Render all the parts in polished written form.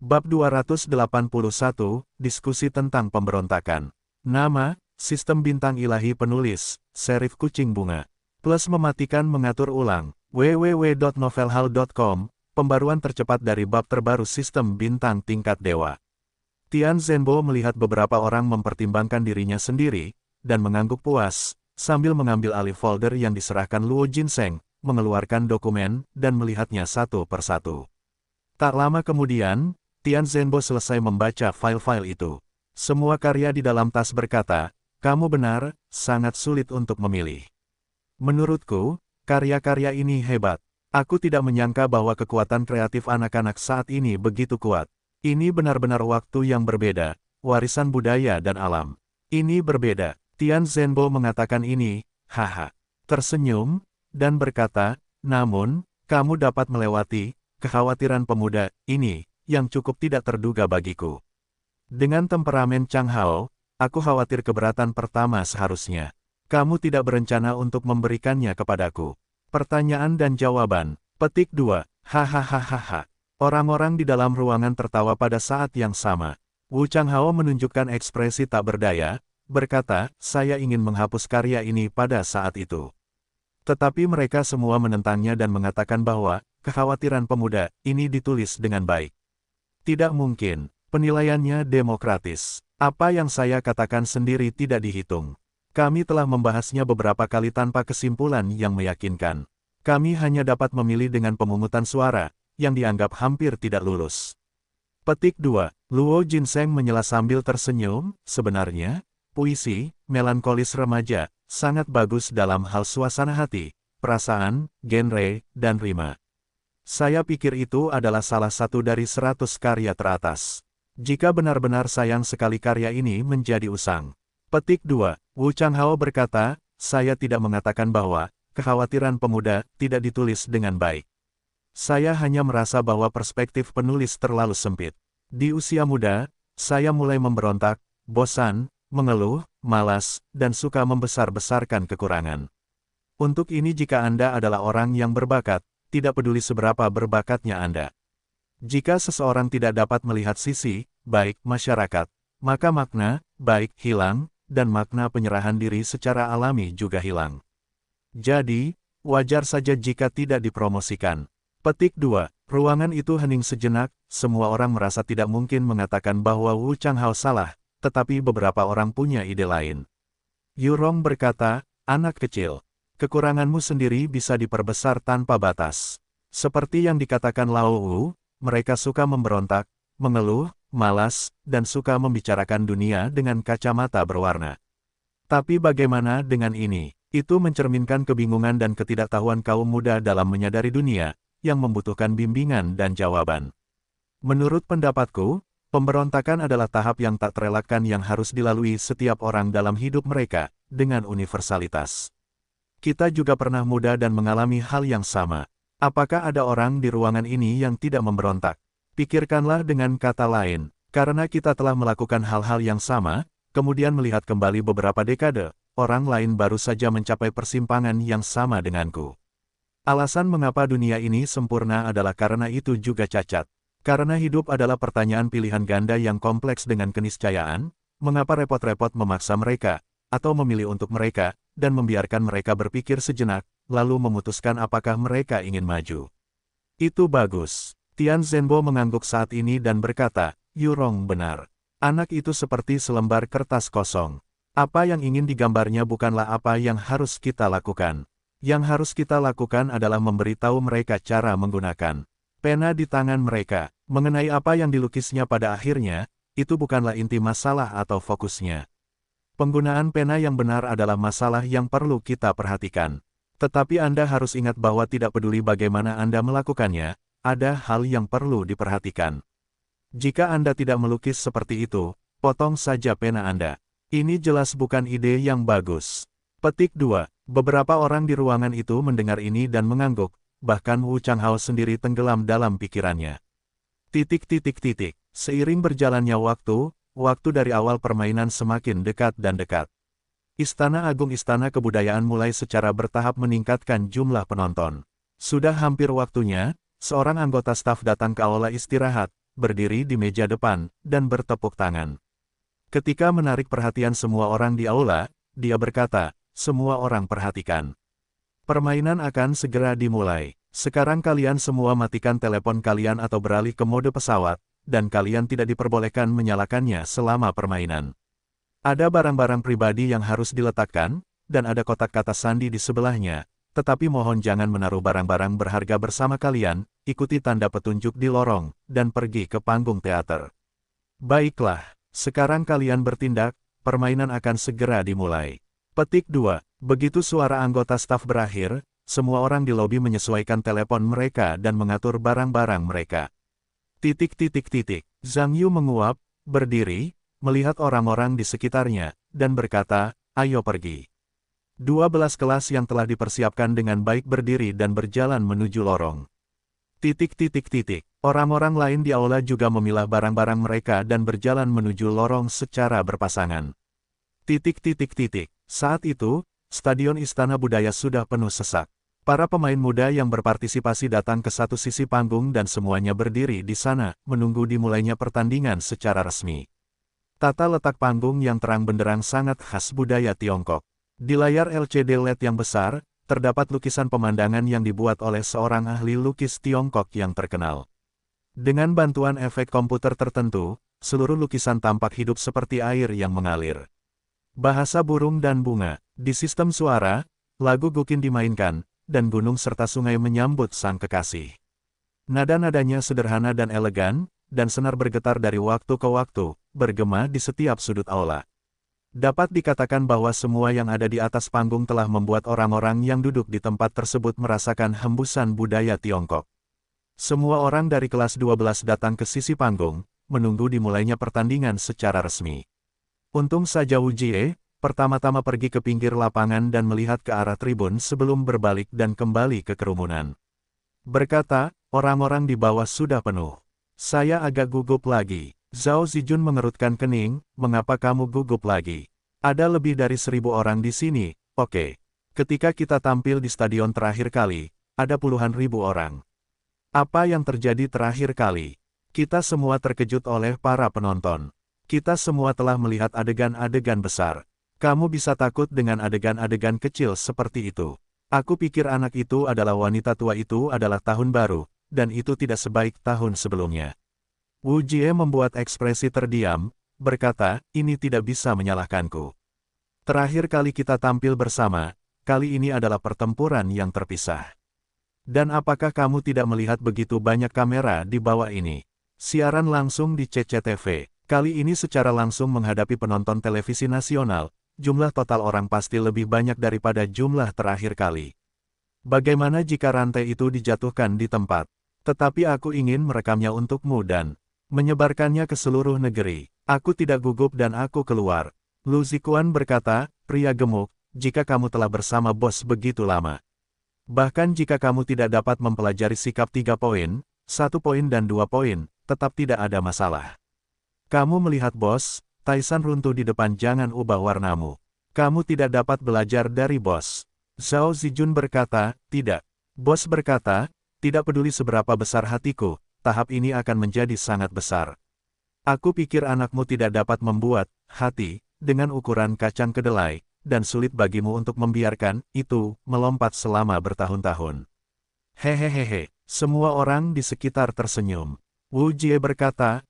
Bab 281, Diskusi tentang pemberontakan. Nama, Sistem Bintang Ilahi Penulis, Serif Kucing Bunga. Plus mematikan mengatur ulang, www.novelhal.com, pembaruan tercepat dari bab terbaru Sistem Bintang Tingkat Dewa. Tian Zhenbo melihat beberapa orang mempertimbangkan dirinya sendiri, dan mengangguk puas, sambil mengambil alih folder yang diserahkan Luo Jinseng, mengeluarkan dokumen, dan melihatnya satu persatu. Tak lama kemudian, Tian Zhenbo selesai membaca file-file itu. Semua karya di dalam tas berkata, "Kamu benar, sangat sulit untuk memilih. Menurutku, karya-karya ini hebat. Aku tidak menyangka bahwa kekuatan kreatif anak-anak saat ini begitu kuat. Ini benar-benar waktu yang berbeda, warisan budaya dan alam. Ini berbeda." Tian Zhenbo mengatakan ini, haha, tersenyum, dan berkata, "Namun, kamu dapat melewati kekhawatiran pemuda ini, yang cukup tidak terduga bagiku. Dengan temperamen Chang Hao, aku khawatir keberatan pertama seharusnya. Kamu tidak berencana untuk memberikannya kepadaku." Pertanyaan dan jawaban. Petik 2. Hahaha. Orang-orang di dalam ruangan tertawa pada saat yang sama. Wu Changhao menunjukkan ekspresi tak berdaya, berkata, "Saya ingin menghapus karya ini pada saat itu." Tetapi mereka semua menentangnya dan mengatakan bahwa kekhawatiran pemuda ini ditulis dengan baik. Tidak mungkin, penilaiannya demokratis. Apa yang saya katakan sendiri tidak dihitung. Kami telah membahasnya beberapa kali tanpa kesimpulan yang meyakinkan. Kami hanya dapat memilih dengan pemungutan suara, yang dianggap hampir tidak lulus. Petik 2. Luo Jinseng menyela sambil tersenyum, sebenarnya, puisi, melankolis remaja, sangat bagus dalam hal suasana hati, perasaan, genre, dan rima. Saya pikir itu adalah salah satu dari 100 karya teratas. Jika benar-benar sayang sekali karya ini menjadi usang. Petik 2. Wu Changhao berkata, "Saya tidak mengatakan bahwa kekhawatiran pemuda tidak ditulis dengan baik. Saya hanya merasa bahwa perspektif penulis terlalu sempit. Di usia muda, saya mulai memberontak, bosan, mengeluh, malas, dan suka membesar-besarkan kekurangan. Untuk ini jika Anda adalah orang yang berbakat, tidak peduli seberapa berbakatnya Anda. Jika seseorang tidak dapat melihat sisi baik masyarakat, maka makna baik hilang, dan makna penyerahan diri secara alami juga hilang. Jadi, wajar saja jika tidak dipromosikan." Petik 2. Ruangan itu hening sejenak, semua orang merasa tidak mungkin mengatakan bahwa Wu Changhao salah, tetapi beberapa orang punya ide lain. Yu Rong berkata, "Anak kecil, kekuranganmu sendiri bisa diperbesar tanpa batas. Seperti yang dikatakan Lao Wu, mereka suka memberontak, mengeluh, malas, dan suka membicarakan dunia dengan kacamata berwarna. Tapi bagaimana dengan ini? Itu mencerminkan kebingungan dan ketidaktahuan kaum muda dalam menyadari dunia, yang membutuhkan bimbingan dan jawaban. Menurut pendapatku, pemberontakan adalah tahap yang tak terelakkan yang harus dilalui setiap orang dalam hidup mereka, dengan universalitas. Kita juga pernah muda dan mengalami hal yang sama. Apakah ada orang di ruangan ini yang tidak memberontak? Pikirkanlah dengan kata lain, karena kita telah melakukan hal-hal yang sama, kemudian melihat kembali beberapa dekade, orang lain baru saja mencapai persimpangan yang sama denganku. Alasan mengapa dunia ini sempurna adalah karena itu juga cacat. Karena hidup adalah pertanyaan pilihan ganda yang kompleks dengan keniscayaan, mengapa repot-repot memaksa mereka, atau memilih untuk mereka, dan membiarkan mereka berpikir sejenak, lalu memutuskan apakah mereka ingin maju. Itu bagus. Tian Zhenbo mengangguk saat ini dan berkata, "Yu Rong benar. Anak itu seperti selembar kertas kosong. Apa yang ingin digambarnya bukanlah apa yang harus kita lakukan. Yang harus kita lakukan adalah memberitahu mereka cara menggunakan pena di tangan mereka. Mengenai apa yang dilukisnya pada akhirnya, itu bukanlah inti masalah atau fokusnya. Penggunaan pena yang benar adalah masalah yang perlu kita perhatikan. Tetapi Anda harus ingat bahwa tidak peduli bagaimana Anda melakukannya, ada hal yang perlu diperhatikan. Jika Anda tidak melukis seperti itu, potong saja pena Anda. Ini jelas bukan ide yang bagus." Petik 2. Beberapa orang di ruangan itu mendengar ini dan mengangguk, bahkan Wu Changhao sendiri tenggelam dalam pikirannya. Seiring berjalannya waktu dari awal permainan semakin dekat dan dekat. Istana Agung Istana Kebudayaan mulai secara bertahap meningkatkan jumlah penonton. Sudah hampir waktunya, seorang anggota staf datang ke aula istirahat, berdiri di meja depan, dan bertepuk tangan. Ketika menarik perhatian semua orang di aula, dia berkata, "Semua orang perhatikan. Permainan akan segera dimulai. Sekarang kalian semua matikan telepon kalian atau beralih ke mode pesawat, dan kalian tidak diperbolehkan menyalakannya selama permainan. Ada barang-barang pribadi yang harus diletakkan, dan ada kotak kata sandi di sebelahnya, tetapi mohon jangan menaruh barang-barang berharga bersama kalian, ikuti tanda petunjuk di lorong, dan pergi ke panggung teater." Baiklah, sekarang kalian bertindak, permainan akan segera dimulai. Petik 2. Begitu suara anggota staf berakhir, semua orang di lobi menyesuaikan telepon mereka dan mengatur barang-barang mereka. Zhang Yu menguap, berdiri, melihat orang-orang di sekitarnya, dan berkata, "Ayo pergi." 12 kelas yang telah dipersiapkan dengan baik berdiri dan berjalan menuju lorong. Orang-orang lain di aula juga memilah barang-barang mereka dan berjalan menuju lorong secara berpasangan. Saat itu, Stadion Istana Budaya sudah penuh sesak. Para pemain muda yang berpartisipasi datang ke satu sisi panggung dan semuanya berdiri di sana, menunggu dimulainya pertandingan secara resmi. Tata letak panggung yang terang benderang sangat khas budaya Tiongkok. Di layar LCD LED yang besar, terdapat lukisan pemandangan yang dibuat oleh seorang ahli lukis Tiongkok yang terkenal. Dengan bantuan efek komputer tertentu, seluruh lukisan tampak hidup seperti air yang mengalir. Bahasa burung dan bunga, di sistem suara, lagu Guqin dimainkan, dan gunung serta sungai menyambut sang kekasih. Nada-nadanya sederhana dan elegan, dan senar bergetar dari waktu ke waktu, bergema di setiap sudut aula. Dapat dikatakan bahwa semua yang ada di atas panggung telah membuat orang-orang yang duduk di tempat tersebut merasakan hembusan budaya Tiongkok. Semua orang dari kelas 12 datang ke sisi panggung, menunggu dimulainya pertandingan secara resmi. Untung saja Wu Jie pertama-tama pergi ke pinggir lapangan dan melihat ke arah tribun sebelum berbalik dan kembali ke kerumunan. Berkata, "Orang-orang di bawah sudah penuh. Saya agak gugup lagi." Zhao Zijun mengerutkan kening, "Mengapa kamu gugup lagi? Ada lebih dari 1.000 orang di sini, oke. Ketika kita tampil di stadion terakhir kali, ada puluhan ribu orang. Apa yang terjadi terakhir kali? Kita semua terkejut oleh para penonton. Kita semua telah melihat adegan-adegan besar. Kamu bisa takut dengan adegan-adegan kecil seperti itu. Aku pikir anak itu adalah wanita tua itu adalah tahun baru, dan itu tidak sebaik tahun sebelumnya." Wu Jie membuat ekspresi terdiam, berkata, "Ini tidak bisa menyalahkanku. Terakhir kali kita tampil bersama, kali ini adalah pertempuran yang terpisah. Dan apakah kamu tidak melihat begitu banyak kamera di bawah ini? Siaran langsung di CCTV. Kali ini secara langsung menghadapi penonton televisi nasional, jumlah total orang pasti lebih banyak daripada jumlah terakhir kali. Bagaimana jika rantai itu dijatuhkan di tempat? Tetapi aku ingin merekamnya untukmu dan menyebarkannya ke seluruh negeri. Aku tidak gugup dan aku keluar." Lu Zikuan berkata, "Pria gemuk, jika kamu telah bersama bos begitu lama. Bahkan jika kamu tidak dapat mempelajari sikap 3 poin, 1 poin dan 2 poin, tetap tidak ada masalah. Kamu melihat bos, Taisan runtuh di depan, jangan ubah warnamu. Kamu tidak dapat belajar dari bos." Zhao Zijun berkata, "Tidak." Bos berkata, "Tidak peduli seberapa besar hatiku, tahap ini akan menjadi sangat besar. Aku pikir anakmu tidak dapat membuat hati dengan ukuran kacang kedelai, dan sulit bagimu untuk membiarkan itu melompat selama bertahun-tahun." Hehehehe, semua orang di sekitar tersenyum. Wu Jie berkata,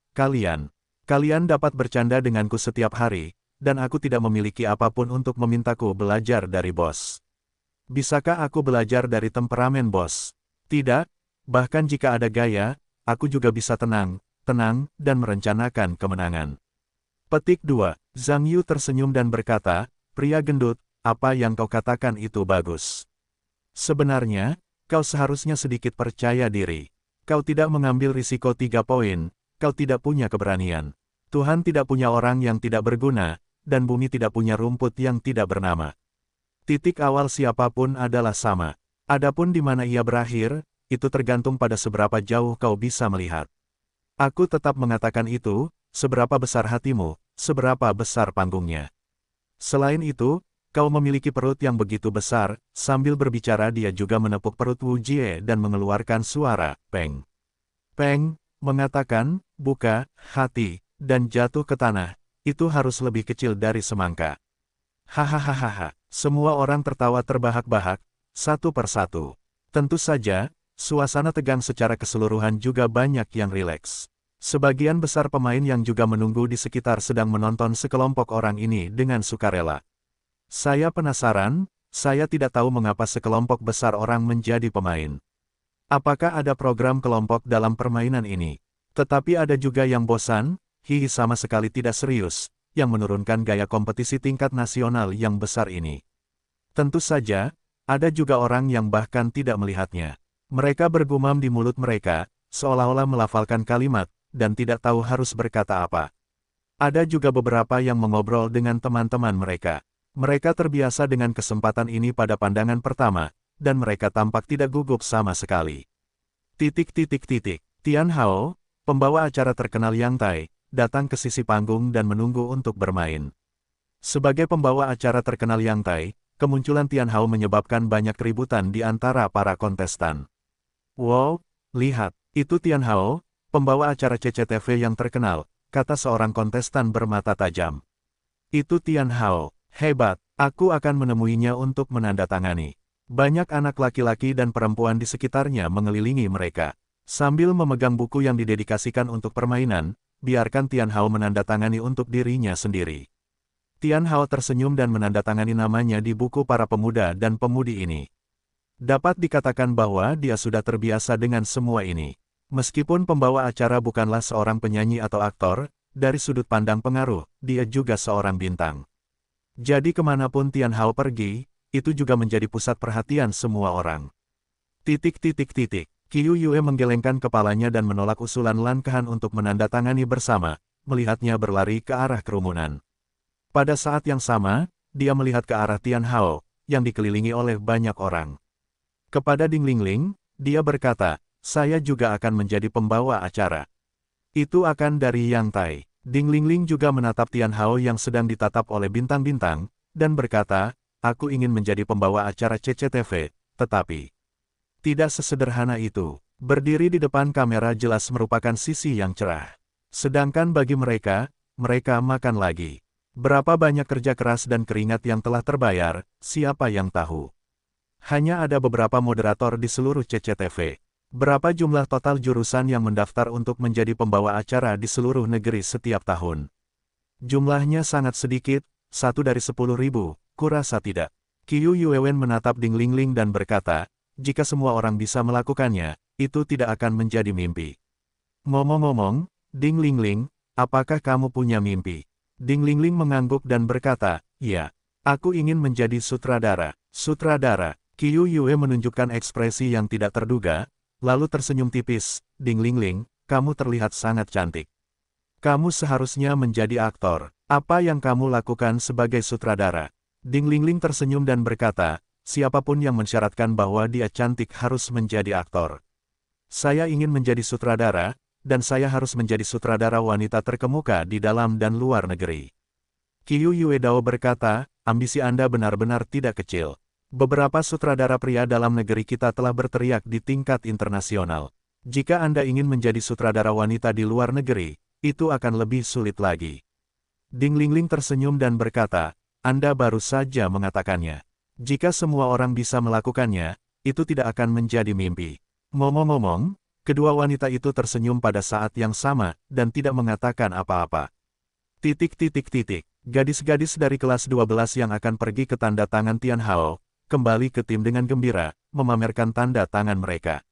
Kalian dapat bercanda denganku setiap hari, dan aku tidak memiliki apapun untuk memintaku belajar dari bos. Bisakah aku belajar dari temperamen bos? Tidak, bahkan jika ada gaya, aku juga bisa tenang, dan merencanakan kemenangan." Petik 2. Zhang Yu tersenyum dan berkata, "Pria gendut, apa yang kau katakan itu bagus. Sebenarnya, kau seharusnya sedikit percaya diri. Kau tidak mengambil risiko 3 poin, kau tidak punya keberanian. Tuhan tidak punya orang yang tidak berguna, dan bumi tidak punya rumput yang tidak bernama. Titik awal siapapun adalah sama. Adapun di mana ia berakhir, itu tergantung pada seberapa jauh kau bisa melihat. Aku tetap mengatakan itu, seberapa besar hatimu, seberapa besar panggungnya. Selain itu, kau memiliki perut yang begitu besar." Sambil berbicara dia juga menepuk perut Wu Jie dan mengeluarkan suara, "Peng. Peng." Mengatakan, buka, hati, dan jatuh ke tanah, itu harus lebih kecil dari semangka. Hahaha, semua orang tertawa terbahak-bahak, satu persatu. Tentu saja, suasana tegang secara keseluruhan juga banyak yang rileks. Sebagian besar pemain yang juga menunggu di sekitar sedang menonton sekelompok orang ini dengan sukarela. Saya penasaran, saya tidak tahu mengapa sekelompok besar orang menjadi pemain. Apakah ada program kelompok dalam permainan ini? Tetapi ada juga yang bosan, hihi sama sekali tidak serius, yang menurunkan gaya kompetisi tingkat nasional yang besar ini. Tentu saja, ada juga orang yang bahkan tidak melihatnya. Mereka bergumam di mulut mereka, seolah-olah melafalkan kalimat, dan tidak tahu harus berkata apa. Ada juga beberapa yang mengobrol dengan teman-teman mereka. Mereka terbiasa dengan kesempatan ini pada pandangan pertama, dan mereka tampak tidak gugup sama sekali. Tian Hao, pembawa acara terkenal Yang Tai, datang ke sisi panggung dan menunggu untuk bermain. Sebagai pembawa acara terkenal Yang Tai, kemunculan Tian Hao menyebabkan banyak keributan di antara para kontestan. Wow, lihat, itu Tian Hao, pembawa acara CCTV yang terkenal, kata seorang kontestan bermata tajam. Itu Tian Hao, hebat, aku akan menemuinya untuk menandatangani. Banyak anak laki-laki dan perempuan di sekitarnya mengelilingi mereka. Sambil memegang buku yang didedikasikan untuk permainan, biarkan Tian Hao menandatangani untuk dirinya sendiri. Tian Hao tersenyum dan menandatangani namanya di buku para pemuda dan pemudi ini. Dapat dikatakan bahwa dia sudah terbiasa dengan semua ini. Meskipun pembawa acara bukanlah seorang penyanyi atau aktor, dari sudut pandang pengaruh, dia juga seorang bintang. Jadi kemanapun Tian Hao pergi, itu juga menjadi pusat perhatian semua orang. Qiu Yue menggelengkan kepalanya dan menolak usulan Lan Kehan untuk menandatangani bersama, melihatnya berlari ke arah kerumunan. Pada saat yang sama, dia melihat ke arah Tian Hao, yang dikelilingi oleh banyak orang. Kepada Ding Lingling, dia berkata, saya juga akan menjadi pembawa acara. Itu akan dari Yang Tai. Ding Lingling juga menatap Tian Hao yang sedang ditatap oleh bintang-bintang, dan berkata, aku ingin menjadi pembawa acara CCTV, tetapi tidak sesederhana itu. Berdiri di depan kamera jelas merupakan sisi yang cerah. Sedangkan bagi mereka, mereka makan lagi. Berapa banyak kerja keras dan keringat yang telah terbayar, siapa yang tahu. Hanya ada beberapa moderator di seluruh CCTV. Berapa jumlah total jurusan yang mendaftar untuk menjadi pembawa acara di seluruh negeri setiap tahun? Jumlahnya sangat sedikit, 1 dari 10.000, kurasa tidak. Qiu Yuewen menatap Ding Lingling dan berkata, jika semua orang bisa melakukannya, itu tidak akan menjadi mimpi. Ngomong-ngomong, Ding Lingling, apakah kamu punya mimpi? Ding Lingling mengangguk dan berkata, ya, aku ingin menjadi sutradara. Sutradara. Qiu Yue menunjukkan ekspresi yang tidak terduga, lalu tersenyum tipis. Ding Lingling, kamu terlihat sangat cantik. Kamu seharusnya menjadi aktor. Apa yang kamu lakukan sebagai sutradara? Ding Lingling tersenyum dan berkata, siapapun yang mensyaratkan bahwa dia cantik harus menjadi aktor. Saya ingin menjadi sutradara, dan saya harus menjadi sutradara wanita terkemuka di dalam dan luar negeri. Qiu Yuedao berkata, ambisi Anda benar-benar tidak kecil. Beberapa sutradara pria dalam negeri kita telah berteriak di tingkat internasional. Jika Anda ingin menjadi sutradara wanita di luar negeri, itu akan lebih sulit lagi. Ding Lingling tersenyum dan berkata, Anda baru saja mengatakannya. Jika semua orang bisa melakukannya, itu tidak akan menjadi mimpi. Ngomong-ngomong, kedua wanita itu tersenyum pada saat yang sama, dan tidak mengatakan apa-apa. Gadis-gadis dari kelas 12 yang akan pergi ke tanda tangan Tian Hao, kembali ke tim dengan gembira, memamerkan tanda tangan mereka.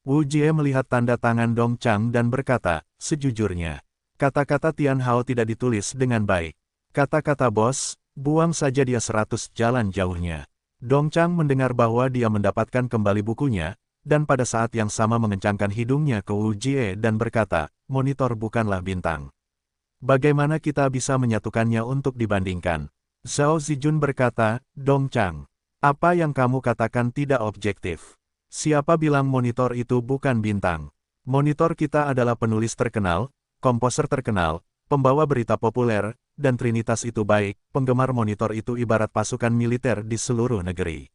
Wu Jie melihat tanda tangan Dong Chang dan berkata, sejujurnya, kata-kata Tian Hao tidak ditulis dengan baik. Kata-kata bos, buang saja dia 100 jalan jauhnya. Dong Chang mendengar bahwa dia mendapatkan kembali bukunya, dan pada saat yang sama mengencangkan hidungnya ke Wu Jie dan berkata, monitor bukanlah bintang. Bagaimana kita bisa menyatukannya untuk dibandingkan? Zhao Zijun berkata, Dong Chang, apa yang kamu katakan tidak objektif. Siapa bilang monitor itu bukan bintang? Monitor kita adalah penulis terkenal, komposer terkenal, pembawa berita populer, dan trinitas itu baik, penggemar monitor itu ibarat pasukan militer di seluruh negeri.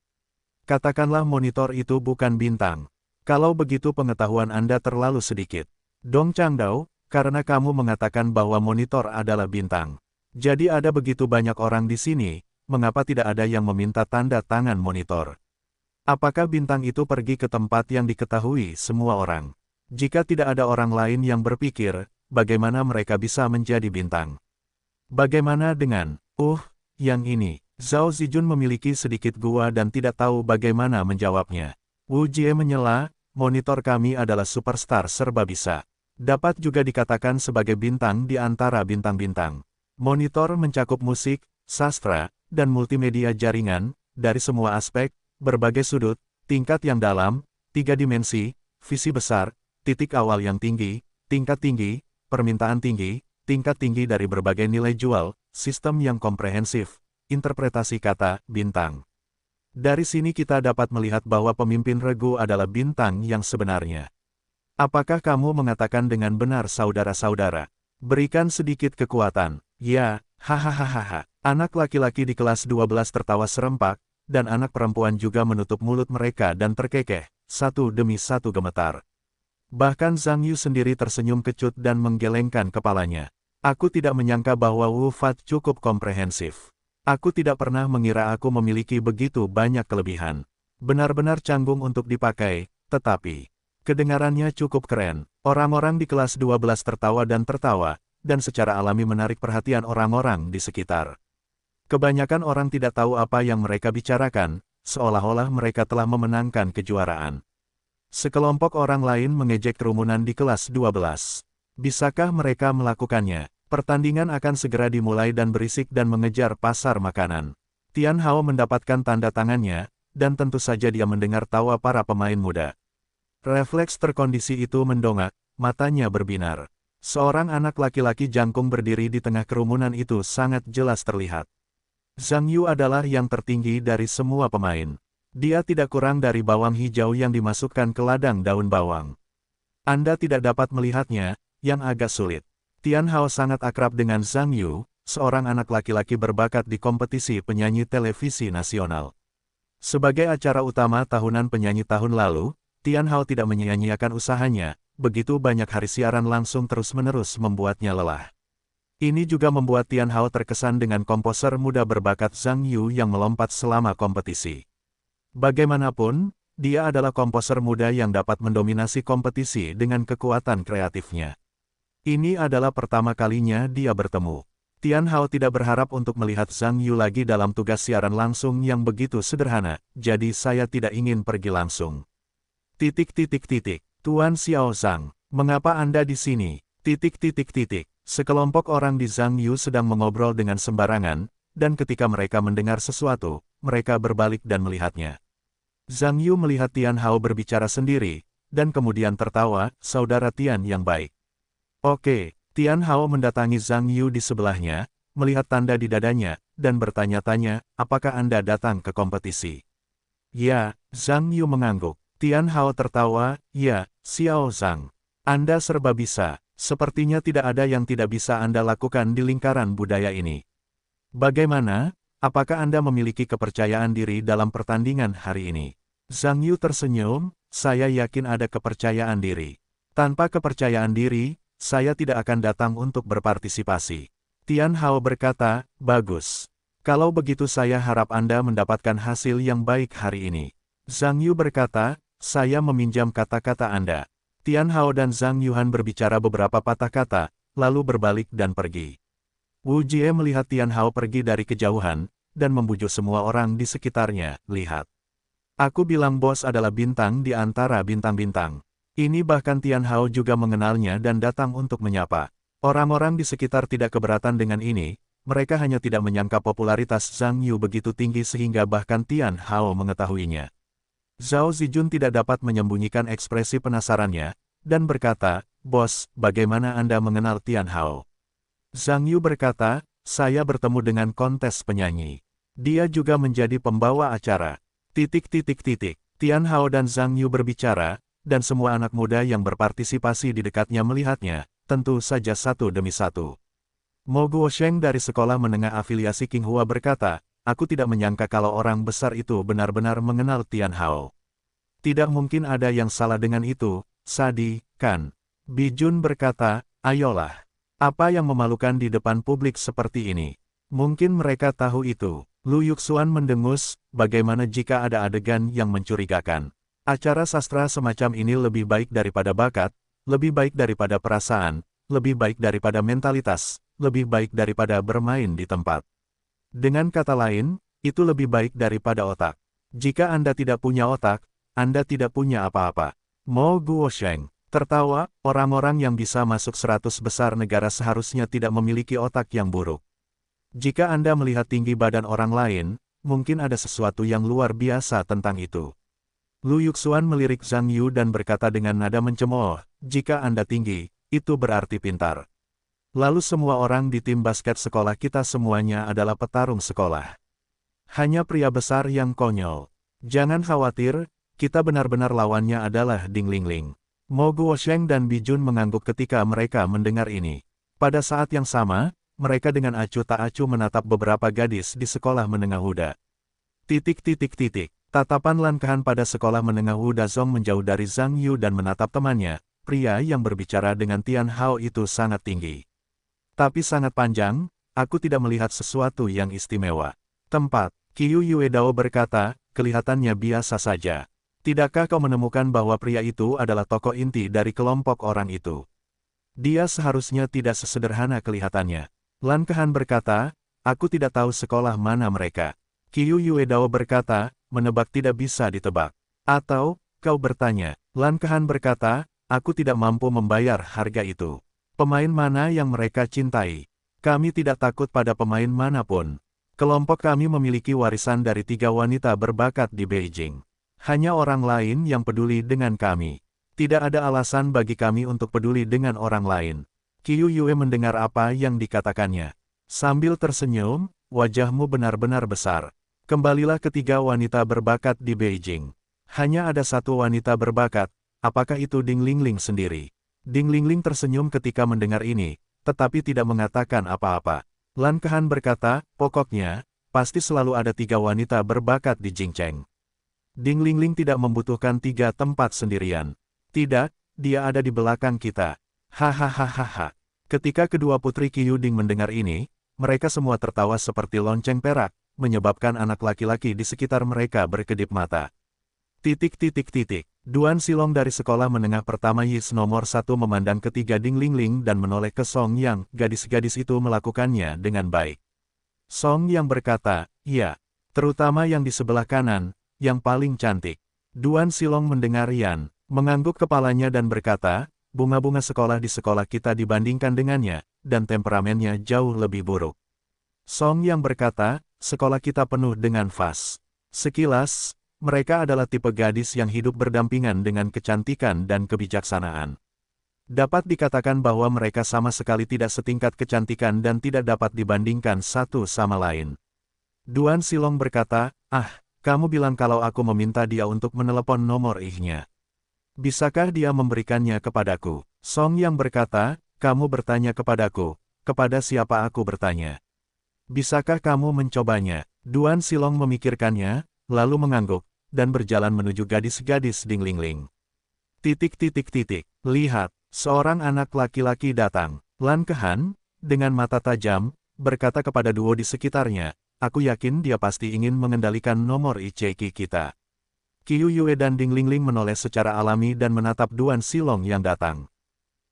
Katakanlah monitor itu bukan bintang. Kalau begitu pengetahuan Anda terlalu sedikit. Dong Changdao, karena kamu mengatakan bahwa monitor adalah bintang. Jadi ada begitu banyak orang di sini, mengapa tidak ada yang meminta tanda tangan monitor? Apakah bintang itu pergi ke tempat yang diketahui semua orang? Jika tidak ada orang lain yang berpikir, bagaimana mereka bisa menjadi bintang? Bagaimana dengan, yang ini? Zhao Zijun memiliki sedikit gua dan tidak tahu bagaimana menjawabnya. Wu Jie menyela, monitor kami adalah superstar serba bisa. Dapat juga dikatakan sebagai bintang di antara bintang-bintang. Monitor mencakup musik, sastra, dan multimedia jaringan, dari semua aspek, berbagai sudut, tingkat yang dalam, 3 dimensi, visi besar, titik awal yang tinggi, tingkat tinggi, permintaan tinggi, tingkat tinggi dari berbagai nilai jual, sistem yang komprehensif, interpretasi kata, bintang. Dari sini kita dapat melihat bahwa pemimpin regu adalah bintang yang sebenarnya. Apakah kamu mengatakan dengan benar saudara-saudara? Berikan sedikit kekuatan. Ya, hahaha. Anak laki-laki di kelas 12 tertawa serempak, dan anak perempuan juga menutup mulut mereka dan terkekeh, satu demi satu gemetar. Bahkan Zhang Yu sendiri tersenyum kecut dan menggelengkan kepalanya. Aku tidak menyangka bahwa Wu Fat cukup komprehensif. Aku tidak pernah mengira aku memiliki begitu banyak kelebihan. Benar-benar canggung untuk dipakai, tetapi kedengarannya cukup keren. Orang-orang di kelas 12 tertawa, dan secara alami menarik perhatian orang-orang di sekitar. Kebanyakan orang tidak tahu apa yang mereka bicarakan, seolah-olah mereka telah memenangkan kejuaraan. Sekelompok orang lain mengejek kerumunan di kelas 12. Bisakah mereka melakukannya? Pertandingan akan segera dimulai dan berisik dan mengejar pasar makanan. Tian Hao mendapatkan tanda tangannya, dan tentu saja dia mendengar tawa para pemain muda. Refleks terkondisi itu mendongak, matanya berbinar. Seorang anak laki-laki jangkung berdiri di tengah kerumunan itu sangat jelas terlihat. Zhang Yu adalah yang tertinggi dari semua pemain. Dia tidak kurang dari bawang hijau yang dimasukkan ke ladang daun bawang. Anda tidak dapat melihatnya, yang agak sulit. Tian Hao sangat akrab dengan Zhang Yu, seorang anak laki-laki berbakat di kompetisi penyanyi televisi nasional. Sebagai acara utama tahunan penyanyi tahun lalu, Tian Hao tidak menyia-nyiakan usahanya, begitu banyak hari siaran langsung terus-menerus membuatnya lelah. Ini juga membuat Tian Hao terkesan dengan komposer muda berbakat Zhang Yu yang melompat selama kompetisi. Bagaimanapun, dia adalah komposer muda yang dapat mendominasi kompetisi dengan kekuatan kreatifnya. Ini adalah pertama kalinya dia bertemu. Tian Hao tidak berharap untuk melihat Zhang Yu lagi dalam tugas siaran langsung yang begitu sederhana, jadi saya tidak ingin pergi langsung. Tuan Xiao Zhang, mengapa Anda di sini? Sekelompok orang di Zhang Yu sedang mengobrol dengan sembarangan, dan ketika mereka mendengar sesuatu, mereka berbalik dan melihatnya. Zhang Yu melihat Tian Hao berbicara sendiri, dan kemudian tertawa, saudara Tian yang baik. Oke, Tian Hao mendatangi Zhang Yu di sebelahnya, melihat tanda di dadanya, dan bertanya-tanya, apakah Anda datang ke kompetisi? Ya, Zhang Yu mengangguk. Tian Hao tertawa, ya, Xiao Zhang. Anda serba bisa, sepertinya tidak ada yang tidak bisa Anda lakukan di lingkaran budaya ini. Bagaimana? Apakah Anda memiliki kepercayaan diri dalam pertandingan hari ini? Zhang Yu tersenyum, saya yakin ada kepercayaan diri. Tanpa kepercayaan diri, saya tidak akan datang untuk berpartisipasi. Tian Hao berkata, bagus. Kalau begitu saya harap Anda mendapatkan hasil yang baik hari ini. Zhang Yu berkata, saya meminjam kata-kata Anda. Tian Hao dan Zhang Yuhan berbicara beberapa patah kata, lalu berbalik dan pergi. Wu Jie melihat Tian Hao pergi dari kejauhan, dan membujuk semua orang di sekitarnya, lihat. Aku bilang bos adalah bintang di antara bintang-bintang. Ini bahkan Tian Hao juga mengenalnya dan datang untuk menyapa. Orang-orang di sekitar tidak keberatan dengan ini, mereka hanya tidak menyangka popularitas Zhang Yu begitu tinggi sehingga bahkan Tian Hao mengetahuinya. Zhao Zijun tidak dapat menyembunyikan ekspresi penasarannya, dan berkata, bos, bagaimana Anda mengenal Tian Hao? Zhang Yu berkata, saya bertemu dengan kontes penyanyi. Dia juga menjadi pembawa acara. Tian Hao dan Zhang Yu berbicara, dan semua anak muda yang berpartisipasi di dekatnya melihatnya, tentu saja satu demi satu. Mo Guosheng dari sekolah menengah afiliasi Qinghua berkata, aku tidak menyangka kalau orang besar itu benar-benar mengenal Tian Hao. Tidak mungkin ada yang salah dengan itu, Sadi, kan? Bijun berkata, ayolah. Apa yang memalukan di depan publik seperti ini? Mungkin mereka tahu itu. Lu Yuxuan mendengus, bagaimana jika ada adegan yang mencurigakan? Acara sastra semacam ini lebih baik daripada bakat, lebih baik daripada perasaan, lebih baik daripada mentalitas, lebih baik daripada bermain di tempat. Dengan kata lain, itu lebih baik daripada otak. Jika Anda tidak punya otak, Anda tidak punya apa-apa. Mo Guosheng tertawa, orang-orang yang bisa masuk 100 besar negara seharusnya tidak memiliki otak yang buruk. Jika Anda melihat tinggi badan orang lain, mungkin ada sesuatu yang luar biasa tentang itu. Lu Yuxuan melirik Zhang Yu dan berkata dengan nada mencemooh, jika Anda tinggi, itu berarti pintar. Lalu semua orang di tim basket sekolah kita semuanya adalah petarung sekolah. Hanya pria besar yang konyol. Jangan khawatir, kita benar-benar lawannya adalah Ding Lingling. Mo Guosheng dan Bijun mengangguk ketika mereka mendengar ini. Pada saat yang sama, mereka dengan acuh tak acuh menatap beberapa gadis di sekolah menengah Huda. Tatapan Lan Kehan pada sekolah menengah Huda Zong menjauh dari Zhang Yu dan menatap temannya, pria yang berbicara dengan Tian Hao itu sangat tinggi. Tapi sangat panjang, aku tidak melihat sesuatu yang istimewa. Tempat, Qiu Yuedao berkata, kelihatannya biasa saja. Tidakkah kau menemukan bahwa pria itu adalah tokoh inti dari kelompok orang itu? Dia seharusnya tidak sesederhana kelihatannya. Lan Kehan berkata, aku tidak tahu sekolah mana mereka. Qiu Yuedao berkata, menebak tidak bisa ditebak. Atau, kau bertanya. Lan Kehan berkata, aku tidak mampu membayar harga itu. Pemain mana yang mereka cintai? Kami tidak takut pada pemain manapun. Kelompok kami memiliki warisan dari 3 wanita berbakat di Beijing. Hanya orang lain yang peduli dengan kami. Tidak ada alasan bagi kami untuk peduli dengan orang lain. Qiu Yue mendengar apa yang dikatakannya. Sambil tersenyum, wajahmu benar-benar besar. Kembalilah ke 3 wanita berbakat di Beijing. Hanya ada 1 wanita berbakat, apakah itu Ding Lingling sendiri? Ding Lingling tersenyum ketika mendengar ini, tetapi tidak mengatakan apa-apa. Lan Kehan berkata, pokoknya, pasti selalu ada 3 wanita berbakat di Jingcheng. Ding Lingling tidak membutuhkan 3 tempat sendirian. Tidak, dia ada di belakang kita. Hahaha. Ketika kedua putri Qiu Ding mendengar ini, mereka semua tertawa seperti lonceng perak, menyebabkan anak laki-laki di sekitar mereka berkedip mata. Duan Silong dari sekolah menengah pertama Yis nomor 1 memandang ketiga Ding Lingling dan menoleh ke Song Yang, gadis-gadis itu melakukannya dengan baik. Song Yang berkata, ya, terutama yang di sebelah kanan, yang paling cantik. Duan Silong mendengar Yan, mengangguk kepalanya dan berkata, bunga-bunga sekolah di sekolah kita dibandingkan dengannya, dan temperamennya jauh lebih buruk. Song Yang berkata, sekolah kita penuh dengan vas. Sekilas, mereka adalah tipe gadis yang hidup berdampingan dengan kecantikan dan kebijaksanaan. Dapat dikatakan bahwa mereka sama sekali tidak setingkat kecantikan dan tidak dapat dibandingkan satu sama lain. Duan Silong berkata, kamu bilang kalau aku meminta dia untuk menelepon nomor ihnya. Bisakah dia memberikannya kepadaku? Song Yang berkata, kamu bertanya kepadaku, kepada siapa aku bertanya? Bisakah kamu mencobanya? Duan Silong memikirkannya, lalu mengangguk, dan berjalan menuju gadis-gadis Ding Lingling. Lihat, seorang anak laki-laki datang. Lan Kehan, dengan mata tajam, berkata kepada duo di sekitarnya, aku yakin dia pasti ingin mengendalikan nomor ICQ kita. Qiu Yue dan Ding Lingling menoleh secara alami dan menatap Duan Silong yang datang.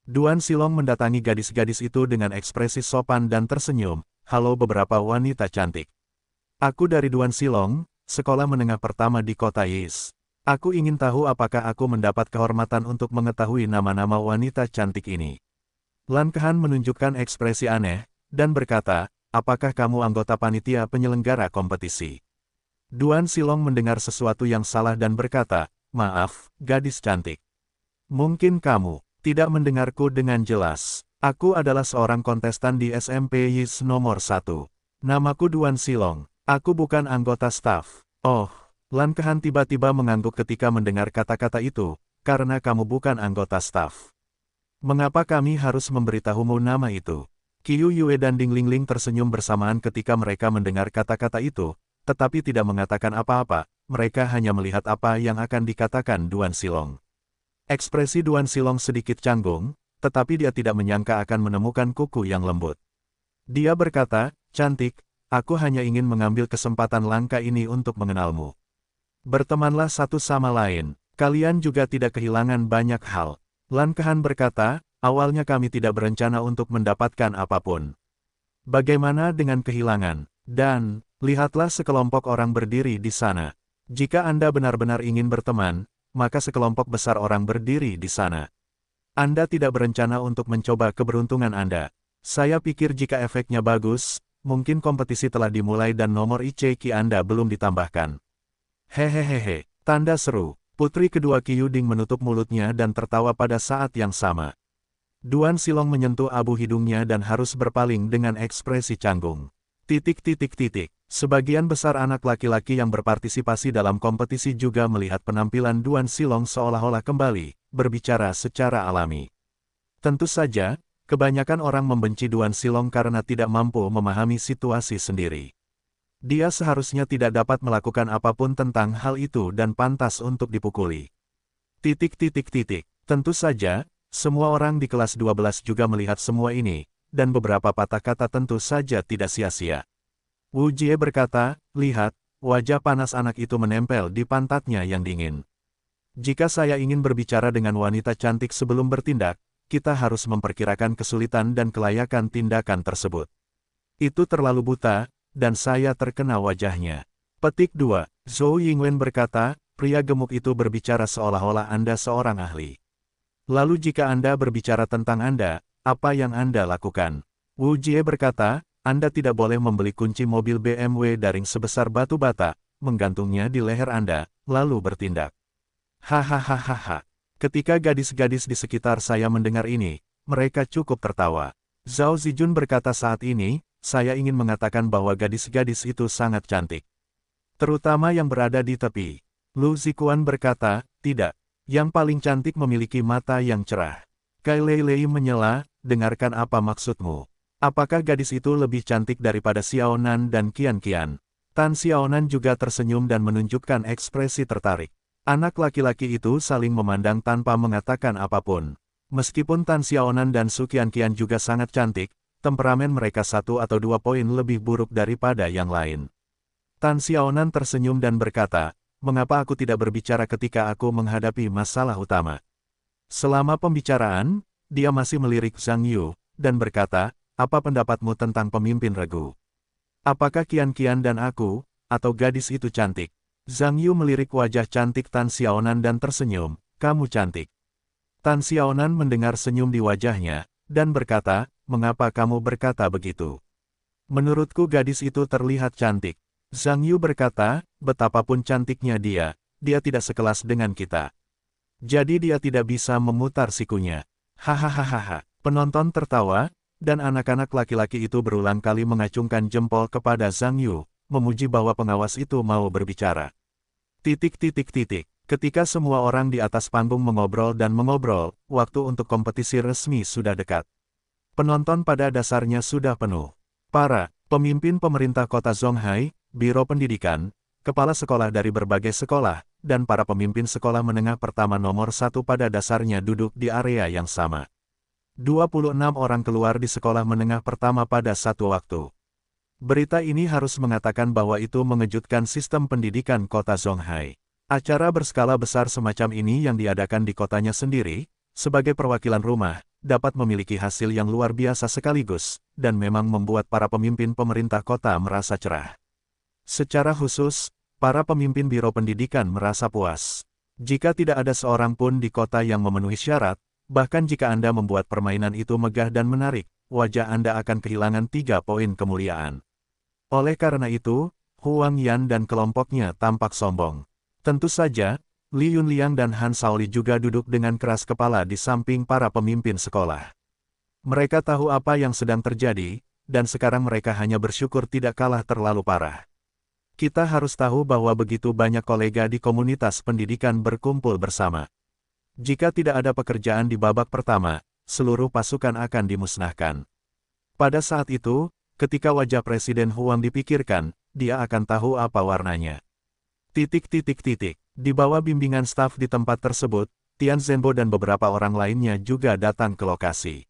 Duan Silong mendatangi gadis-gadis itu dengan ekspresi sopan dan tersenyum, halo beberapa wanita cantik. Aku dari Duan Silong, sekolah menengah pertama di kota Yis. Aku ingin tahu apakah aku mendapat kehormatan untuk mengetahui nama-nama wanita cantik ini. Lan Kehan menunjukkan ekspresi aneh, dan berkata, apakah kamu anggota panitia penyelenggara kompetisi? Duan Silong mendengar sesuatu yang salah dan berkata, maaf, gadis cantik. Mungkin kamu tidak mendengarku dengan jelas. Aku adalah seorang kontestan di SMP Yis nomor 1. Namaku Duan Silong. Aku bukan anggota staf. Oh, Lan Kehan tiba-tiba mengangguk ketika mendengar kata-kata itu, karena kamu bukan anggota staf. Mengapa kami harus memberitahumu nama itu? Qiu Yue dan Ding Lingling tersenyum bersamaan ketika mereka mendengar kata-kata itu, tetapi tidak mengatakan apa-apa, mereka hanya melihat apa yang akan dikatakan Duan Silong. Ekspresi Duan Silong sedikit canggung, tetapi dia tidak menyangka akan menemukan kuku yang lembut. Dia berkata, "Cantik, aku hanya ingin mengambil kesempatan langka ini untuk mengenalmu. Bertemanlah satu sama lain, kalian juga tidak kehilangan banyak hal." Lan Kehan berkata, "Awalnya kami tidak berencana untuk mendapatkan apapun. Bagaimana dengan kehilangan? Dan, lihatlah sekelompok orang berdiri di sana. Jika Anda benar-benar ingin berteman, maka sekelompok besar orang berdiri di sana. Anda tidak berencana untuk mencoba keberuntungan Anda. Saya pikir jika efeknya bagus, mungkin kompetisi telah dimulai dan nomor ICQ Anda belum ditambahkan." Hehehehe, tanda seru. Putri kedua Qiu Ding menutup mulutnya dan tertawa pada saat yang sama. Duan Silong menyentuh abu hidungnya dan harus berpaling dengan ekspresi canggung. Sebagian besar anak laki-laki yang berpartisipasi dalam kompetisi juga melihat penampilan Duan Silong seolah-olah kembali berbicara secara alami. Tentu saja, kebanyakan orang membenci Duan Silong karena tidak mampu memahami situasi sendiri. Dia seharusnya tidak dapat melakukan apapun tentang hal itu dan pantas untuk dipukuli. Tentu saja, semua orang di kelas 12 juga melihat semua ini, dan beberapa patah kata tentu saja tidak sia-sia. Wu Jie berkata, "Lihat, wajah panas anak itu menempel di pantatnya yang dingin. Jika saya ingin berbicara dengan wanita cantik sebelum bertindak, kita harus memperkirakan kesulitan dan kelayakan tindakan tersebut. Itu terlalu buta, dan saya terkena wajahnya." Petik 2. Zhou Yingwen berkata, "Pria gemuk itu berbicara seolah-olah Anda seorang ahli. Lalu jika Anda berbicara tentang Anda, apa yang Anda lakukan?" Wu Jie berkata, "Anda tidak boleh membeli kunci mobil BMW daring sebesar batu bata, menggantungnya di leher Anda, lalu bertindak." Hahaha. Ketika gadis-gadis di sekitar saya mendengar ini, mereka cukup tertawa. Zhao Zijun berkata, "Saat ini, saya ingin mengatakan bahwa gadis-gadis itu sangat cantik. Terutama yang berada di tepi." Lu Zikuan berkata, "Tidak. Yang paling cantik memiliki mata yang cerah." Kai Lei menyela, "Dengarkan apa maksudmu. Apakah gadis itu lebih cantik daripada Xiaonan dan Qian? Tan Xiaonan juga tersenyum dan menunjukkan ekspresi tertarik. Anak laki-laki itu saling memandang tanpa mengatakan apapun. Meskipun Tan Xiaonan dan Su Qian juga sangat cantik, temperamen mereka 1 atau 2 poin lebih buruk daripada yang lain. Tan Xiaonan tersenyum dan berkata, "Mengapa aku tidak berbicara ketika aku menghadapi masalah utama?" Selama pembicaraan, dia masih melirik Zhang Yu, dan berkata, "Apa pendapatmu tentang pemimpin regu? Apakah Qian dan aku, atau gadis itu cantik?" Zhang Yu melirik wajah cantik Tan Xiaonan dan tersenyum, "Kamu cantik." Tan Xiaonan mendengar senyum di wajahnya, dan berkata, "Mengapa kamu berkata begitu? Menurutku gadis itu terlihat cantik." Zhang Yu berkata, "Betapapun cantiknya dia tidak sekelas dengan kita. Jadi dia tidak bisa memutar sikunya." Hahaha. Penonton tertawa, dan anak-anak laki-laki itu berulang kali mengacungkan jempol kepada Zhang Yu, memuji bahwa pengawas itu mau berbicara. Ketika semua orang di atas panggung mengobrol, waktu untuk kompetisi resmi sudah dekat. Penonton pada dasarnya sudah penuh. Para pemimpin pemerintah kota Zonghai, Biro Pendidikan, kepala sekolah dari berbagai sekolah, dan para pemimpin sekolah menengah pertama nomor 1 pada dasarnya duduk di area yang sama. 26 orang keluar di sekolah menengah pertama pada satu waktu. Berita ini harus mengatakan bahwa itu mengejutkan sistem pendidikan kota Zonghai. Acara berskala besar semacam ini yang diadakan di kotanya sendiri, sebagai perwakilan rumah, dapat memiliki hasil yang luar biasa sekaligus, dan memang membuat para pemimpin pemerintah kota merasa cerah. Secara khusus, para pemimpin biro pendidikan merasa puas. Jika tidak ada seorang pun di kota yang memenuhi syarat, bahkan jika Anda membuat permainan itu megah dan menarik, wajah Anda akan kehilangan 3 poin kemuliaan. Oleh karena itu, Huang Yan dan kelompoknya tampak sombong. Tentu saja, Li Yunliang dan Han Shaoli juga duduk dengan keras kepala di samping para pemimpin sekolah. Mereka tahu apa yang sedang terjadi, dan sekarang mereka hanya bersyukur tidak kalah terlalu parah. Kita harus tahu bahwa begitu banyak kolega di komunitas pendidikan berkumpul bersama. Jika tidak ada pekerjaan di babak pertama, seluruh pasukan akan dimusnahkan. Pada saat itu, ketika wajah Presiden Huang dipikirkan, dia akan tahu apa warnanya. Di bawah bimbingan staf di tempat tersebut, Tian Zhenbo dan beberapa orang lainnya juga datang ke lokasi.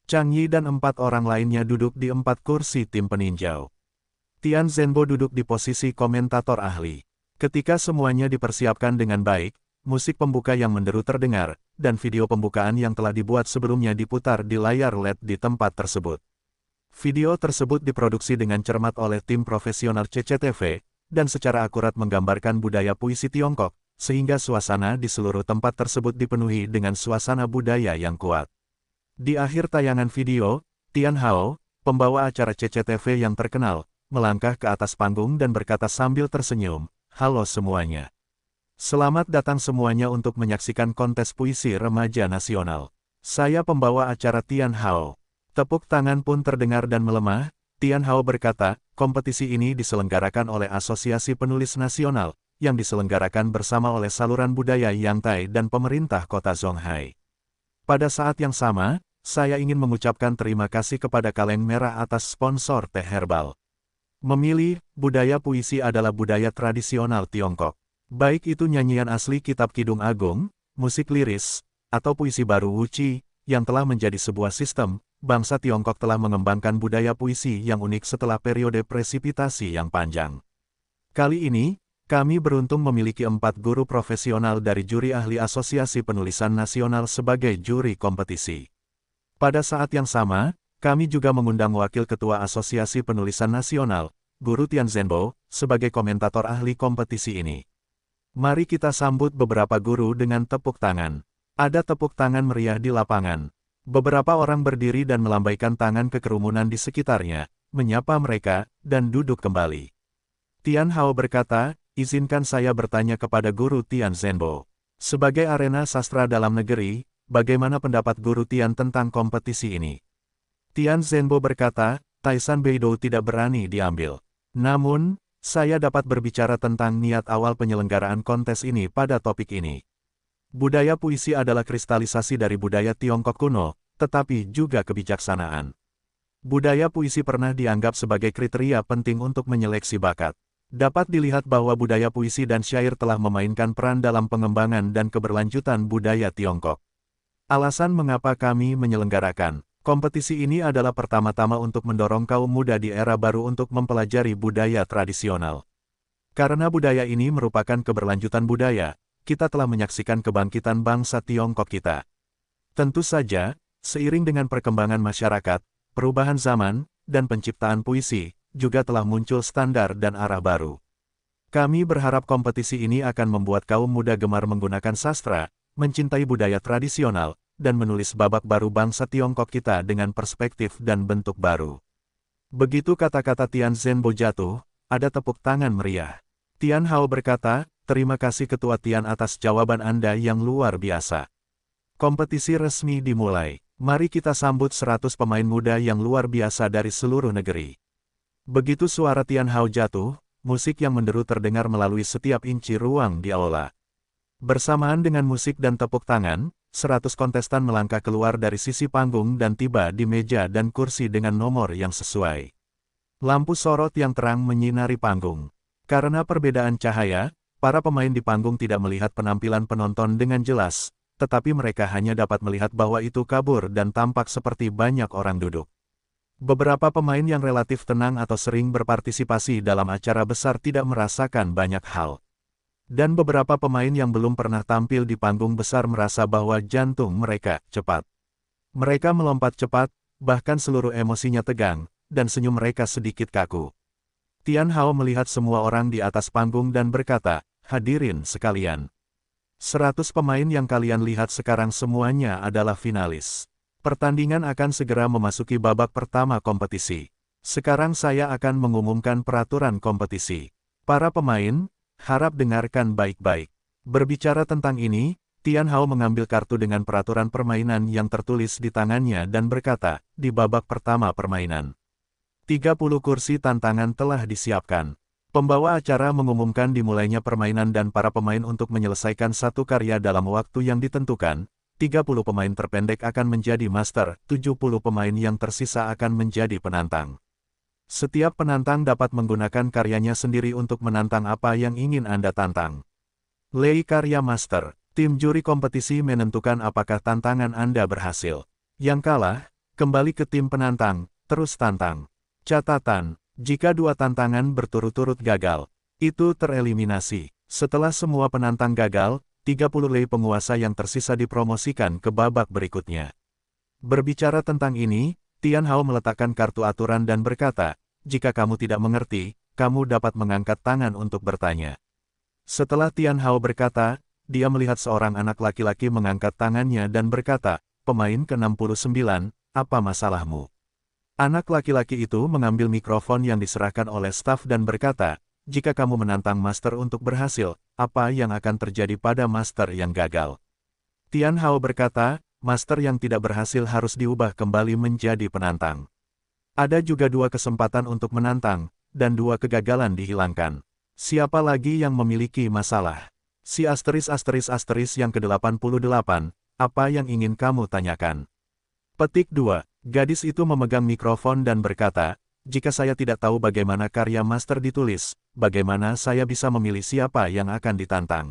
Chang Yi dan 4 orang lainnya duduk di 4 kursi tim peninjau. Tian Zhenbo duduk di posisi komentator ahli. Ketika semuanya dipersiapkan dengan baik, musik pembuka yang menderu terdengar, dan video pembukaan yang telah dibuat sebelumnya diputar di layar LED di tempat tersebut. Video tersebut diproduksi dengan cermat oleh tim profesional CCTV, dan secara akurat menggambarkan budaya puisi Tiongkok, sehingga suasana di seluruh tempat tersebut dipenuhi dengan suasana budaya yang kuat. Di akhir tayangan video, Tian Hao, pembawa acara CCTV yang terkenal, melangkah ke atas panggung dan berkata sambil tersenyum, "Halo semuanya. Selamat datang semuanya untuk menyaksikan kontes puisi remaja nasional. Saya pembawa acara Tian Hao." Tepuk tangan pun terdengar dan melemah. Tian Hao berkata, kompetisi ini diselenggarakan oleh Asosiasi Penulis Nasional, yang diselenggarakan bersama oleh Saluran Budaya Yantai dan pemerintah kota Zhonghai. Pada saat yang sama, saya ingin mengucapkan terima kasih kepada Kaleng Merah atas sponsor teh herbal. Memilih, budaya puisi adalah budaya tradisional Tiongkok. Baik itu nyanyian asli Kitab Kidung Agung, musik liris, atau puisi baru Wuqi, yang telah menjadi sebuah sistem, bangsa Tiongkok telah mengembangkan budaya puisi yang unik setelah periode presipitasi yang panjang. Kali ini, kami beruntung memiliki 4 guru profesional dari juri ahli Asosiasi Penulisan Nasional sebagai juri kompetisi. Pada saat yang sama, kami juga mengundang Wakil Ketua Asosiasi Penulisan Nasional, Guru Tian Zhenbo, sebagai komentator ahli kompetisi ini. Mari kita sambut beberapa guru dengan tepuk tangan. Ada tepuk tangan meriah di lapangan. Beberapa orang berdiri dan melambaikan tangan ke kerumunan di sekitarnya, menyapa mereka, dan duduk kembali. Tian Hao berkata, izinkan saya bertanya kepada Guru Tian Zhenbo. Sebagai arena sastra dalam negeri, bagaimana pendapat Guru Tian tentang kompetisi ini? Tian Zhenbo berkata, Taisan Beidou tidak berani diambil. Namun, saya dapat berbicara tentang niat awal penyelenggaraan kontes ini pada topik ini. Budaya puisi adalah kristalisasi dari budaya Tiongkok kuno, tetapi juga kebijaksanaan. Budaya puisi pernah dianggap sebagai kriteria penting untuk menyeleksi bakat. Dapat dilihat bahwa budaya puisi dan syair telah memainkan peran dalam pengembangan dan keberlanjutan budaya Tiongkok. Alasan mengapa kami menyelenggarakan kompetisi ini adalah pertama-tama untuk mendorong kaum muda di era baru untuk mempelajari budaya tradisional. Karena budaya ini merupakan keberlanjutan budaya, kita telah menyaksikan kebangkitan bangsa Tiongkok kita. Tentu saja, seiring dengan perkembangan masyarakat, perubahan zaman, dan penciptaan puisi, juga telah muncul standar dan arah baru. Kami berharap kompetisi ini akan membuat kaum muda gemar menggunakan sastra, mencintai budaya tradisional, dan menulis babak baru bangsa Tiongkok kita dengan perspektif dan bentuk baru. Begitu kata-kata Tian Zhenbo jatuh, ada tepuk tangan meriah. Tian Hao berkata, terima kasih Ketua Tian atas jawaban Anda yang luar biasa. Kompetisi resmi dimulai. Mari kita sambut 100 pemain muda yang luar biasa dari seluruh negeri. Begitu suara Tian Hao jatuh, musik yang menderu terdengar melalui setiap inci ruang di aula. Bersamaan dengan musik dan tepuk tangan, 100 kontestan melangkah keluar dari sisi panggung dan tiba di meja dan kursi dengan nomor yang sesuai. Lampu sorot yang terang menyinari panggung. Karena perbedaan cahaya, para pemain di panggung tidak melihat penampilan penonton dengan jelas, tetapi mereka hanya dapat melihat bahwa itu kabur dan tampak seperti banyak orang duduk. Beberapa pemain yang relatif tenang atau sering berpartisipasi dalam acara besar tidak merasakan banyak hal. Dan beberapa pemain yang belum pernah tampil di panggung besar merasa bahwa jantung mereka cepat. Mereka melompat cepat, bahkan seluruh emosinya tegang, dan senyum mereka sedikit kaku. Tian Hao melihat semua orang di atas panggung dan berkata, hadirin sekalian. 100 pemain yang kalian lihat sekarang semuanya adalah finalis. Pertandingan akan segera memasuki babak pertama kompetisi. Sekarang saya akan mengumumkan peraturan kompetisi. Para pemain, harap dengarkan baik-baik. Berbicara tentang ini, Tian Hao mengambil kartu dengan peraturan permainan yang tertulis di tangannya dan berkata, di babak pertama permainan. 30 kursi tantangan telah disiapkan. Pembawa acara mengumumkan dimulainya permainan dan para pemain untuk menyelesaikan satu karya dalam waktu yang ditentukan. 30 pemain terpendek akan menjadi master, 70 pemain yang tersisa akan menjadi penantang. Setiap penantang dapat menggunakan karyanya sendiri untuk menantang apa yang ingin Anda tantang. Lei karya master. Tim juri kompetisi menentukan apakah tantangan Anda berhasil. Yang kalah, kembali ke tim penantang, terus tantang. Catatan, jika dua tantangan berturut-turut gagal, itu tereliminasi. Setelah semua penantang gagal, 30 lay penguasa yang tersisa dipromosikan ke babak berikutnya. Berbicara tentang ini, Tian Hao meletakkan kartu aturan dan berkata, jika kamu tidak mengerti, kamu dapat mengangkat tangan untuk bertanya. Setelah Tian Hao berkata, dia melihat seorang anak laki-laki mengangkat tangannya dan berkata, pemain ke-69, apa masalahmu? Anak laki-laki itu mengambil mikrofon yang diserahkan oleh staf dan berkata, jika kamu menantang master untuk berhasil, apa yang akan terjadi pada master yang gagal? Tian Hao berkata, master yang tidak berhasil harus diubah kembali menjadi penantang. Ada juga 2 kesempatan untuk menantang, dan 2 kegagalan dihilangkan. Siapa lagi yang memiliki masalah? Si asteris yang ke-88, apa yang ingin kamu tanyakan? Petik 2. Gadis itu memegang mikrofon dan berkata, jika saya tidak tahu bagaimana karya master ditulis, bagaimana saya bisa memilih siapa yang akan ditantang?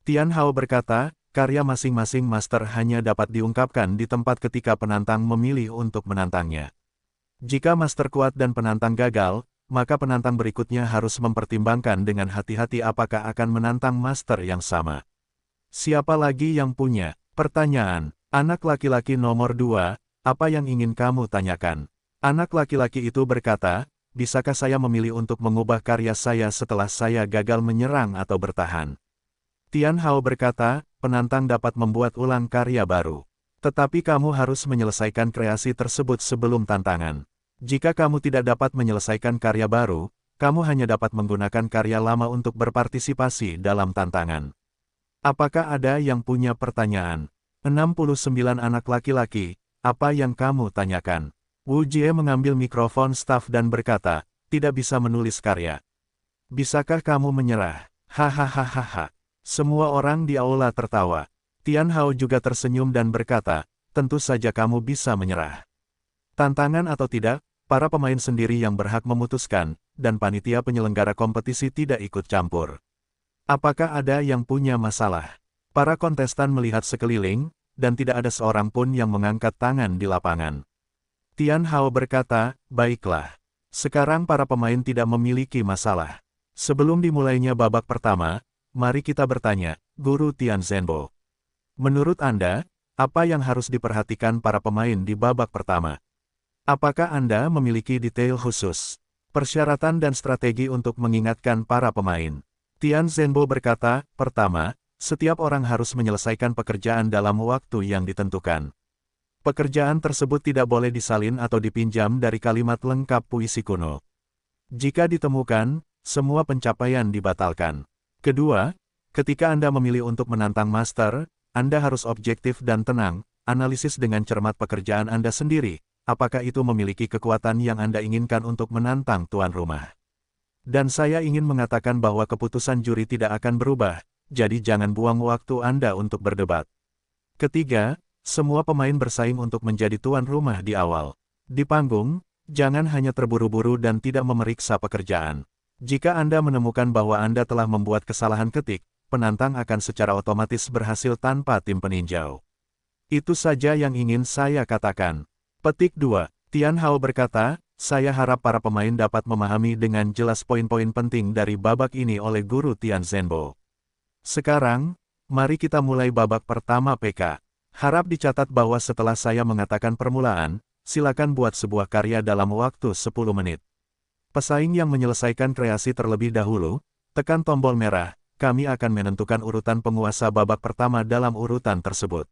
Tian Hao berkata, karya masing-masing master hanya dapat diungkapkan di tempat ketika penantang memilih untuk menantangnya. Jika master kuat dan penantang gagal, maka penantang berikutnya harus mempertimbangkan dengan hati-hati apakah akan menantang master yang sama. Siapa lagi yang punya pertanyaan? Anak laki-laki nomor 2, apa yang ingin kamu tanyakan? Anak laki-laki itu berkata, bisakah saya memilih untuk mengubah karya saya setelah saya gagal menyerang atau bertahan? Tian Hao berkata, penantang dapat membuat ulang karya baru. Tetapi kamu harus menyelesaikan kreasi tersebut sebelum tantangan. Jika kamu tidak dapat menyelesaikan karya baru, kamu hanya dapat menggunakan karya lama untuk berpartisipasi dalam tantangan. Apakah ada yang punya pertanyaan? 69 anak laki-laki, apa yang kamu tanyakan? Wu Jie mengambil mikrofon staf dan berkata, tidak bisa menulis karya. Bisakah kamu menyerah? Hahaha. Semua orang di aula tertawa. Tian Hao juga tersenyum dan berkata, tentu saja kamu bisa menyerah. Tantangan atau tidak, para pemain sendiri yang berhak memutuskan, dan panitia penyelenggara kompetisi tidak ikut campur. Apakah ada yang punya masalah? Para kontestan melihat sekeliling, dan tidak ada seorang pun yang mengangkat tangan di lapangan. Tian Hao berkata, baiklah. Sekarang para pemain tidak memiliki masalah. Sebelum dimulainya babak pertama, mari kita bertanya, Guru Tian Zhenbo. Menurut Anda, apa yang harus diperhatikan para pemain di babak pertama? Apakah Anda memiliki detail khusus, persyaratan dan strategi untuk mengingatkan para pemain? Tian Zhenbo berkata, pertama, setiap orang harus menyelesaikan pekerjaan dalam waktu yang ditentukan. Pekerjaan tersebut tidak boleh disalin atau dipinjam dari kalimat lengkap puisi kuno. Jika ditemukan, semua pencapaian dibatalkan. Kedua, ketika Anda memilih untuk menantang master, Anda harus objektif dan tenang, analisis dengan cermat pekerjaan Anda sendiri, apakah itu memiliki kekuatan yang Anda inginkan untuk menantang tuan rumah. Dan saya ingin mengatakan bahwa keputusan juri tidak akan berubah, jadi jangan buang waktu Anda untuk berdebat. Ketiga, semua pemain bersaing untuk menjadi tuan rumah di awal. Di panggung, jangan hanya terburu-buru dan tidak memeriksa pekerjaan. Jika Anda menemukan bahwa Anda telah membuat kesalahan ketik, penantang akan secara otomatis berhasil tanpa tim peninjau. Itu saja yang ingin saya katakan. Petik 2. Tian Hao berkata, saya harap para pemain dapat memahami dengan jelas poin-poin penting dari babak ini oleh Guru Tian Zhenbo. Sekarang, mari kita mulai babak pertama PK. Harap dicatat bahwa setelah saya mengatakan permulaan, silakan buat sebuah karya dalam waktu 10 menit. Pesaing yang menyelesaikan kreasi terlebih dahulu, tekan tombol merah, kami akan menentukan urutan penguasa babak pertama dalam urutan tersebut.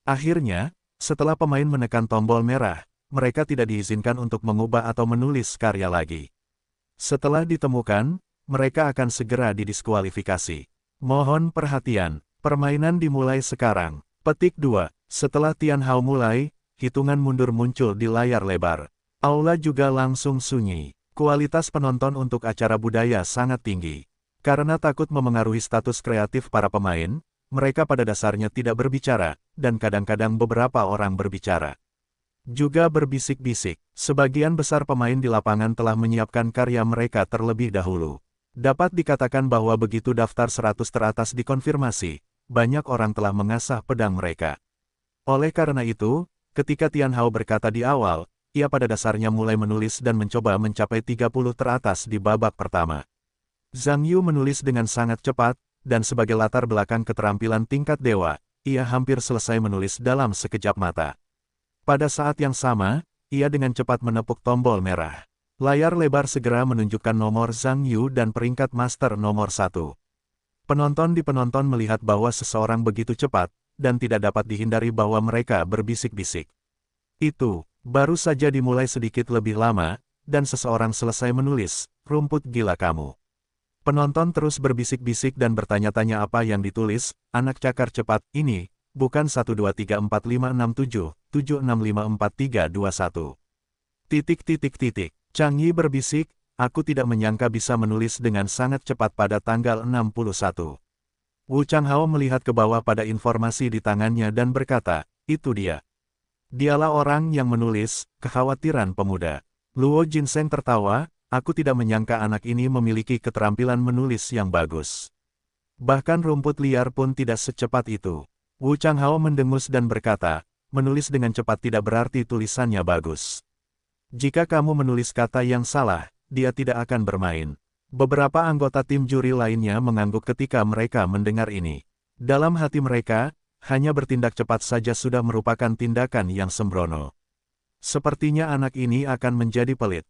Akhirnya, setelah pemain menekan tombol merah, mereka tidak diizinkan untuk mengubah atau menulis karya lagi. Setelah ditemukan, mereka akan segera didiskualifikasi. Mohon perhatian, permainan dimulai sekarang. Petik 2. Setelah Tian Hao mulai, hitungan mundur muncul di layar lebar. Aula juga langsung sunyi. Kualitas penonton untuk acara budaya sangat tinggi. Karena takut memengaruhi status kreatif para pemain, mereka pada dasarnya tidak berbicara, dan kadang-kadang beberapa orang berbicara. Juga berbisik-bisik, sebagian besar pemain di lapangan telah menyiapkan karya mereka terlebih dahulu. Dapat dikatakan bahwa begitu daftar 100 teratas dikonfirmasi, banyak orang telah mengasah pedang mereka. Oleh karena itu, ketika Tian Hao berkata di awal, ia pada dasarnya mulai menulis dan mencoba mencapai 30 teratas di babak pertama. Zhang Yu menulis dengan sangat cepat, dan sebagai latar belakang keterampilan tingkat dewa, ia hampir selesai menulis dalam sekejap mata. Pada saat yang sama, ia dengan cepat menepuk tombol merah. Layar lebar segera menunjukkan nomor Zhang Yu dan peringkat master nomor 1. Penonton melihat bahwa seseorang begitu cepat, dan tidak dapat dihindari bahwa mereka berbisik-bisik. Itu, baru saja dimulai sedikit lebih lama, dan seseorang selesai menulis, rumput gila kamu. Penonton terus berbisik-bisik dan bertanya-tanya apa yang ditulis, anak cakar cepat, ini, bukan 1234567765431. Chang Yi berbisik, aku tidak menyangka bisa menulis dengan sangat cepat pada tanggal 61. Wu Changhao melihat ke bawah pada informasi di tangannya dan berkata, itu dia. Dialah orang yang menulis, kekhawatiran pemuda. Luo Jinseng tertawa, aku tidak menyangka anak ini memiliki keterampilan menulis yang bagus. Bahkan rumput liar pun tidak secepat itu. Wu Changhao mendengus dan berkata, menulis dengan cepat tidak berarti tulisannya bagus. Jika kamu menulis kata yang salah, dia tidak akan bermain. Beberapa anggota tim juri lainnya mengangguk ketika mereka mendengar ini. Dalam hati mereka, hanya bertindak cepat saja sudah merupakan tindakan yang sembrono. Sepertinya anak ini akan menjadi pelit.